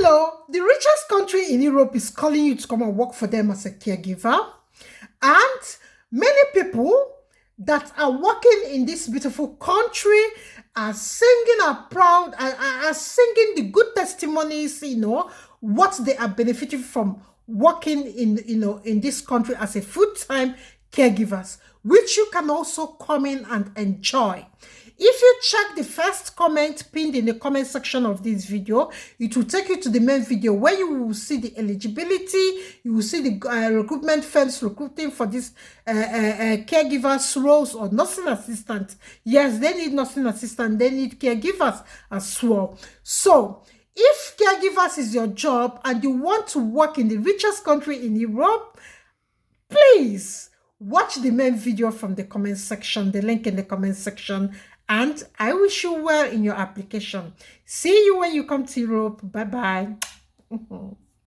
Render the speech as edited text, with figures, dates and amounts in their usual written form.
Hello, the richest country in Europe is calling you to come and work for them as a caregiver. And many people that are working in this beautiful country are singing are proud, are singing the good testimonies, what they are benefiting from working in this country as a full-time caregivers, which you can also come in and enjoy. If you check the first comment pinned in the comment section of this video, it will take you to the main video where you will see the eligibility, you will see the recruitment firms recruiting for this caregivers roles or nursing assistant. Yes, they need nursing assistant, they need caregivers as well. So, if caregivers is your job and you want to work in the richest country in Europe, please watch the main video from the comment section, the link in the comment section, and I wish you well in your application. See you when you come to Europe. Bye-bye.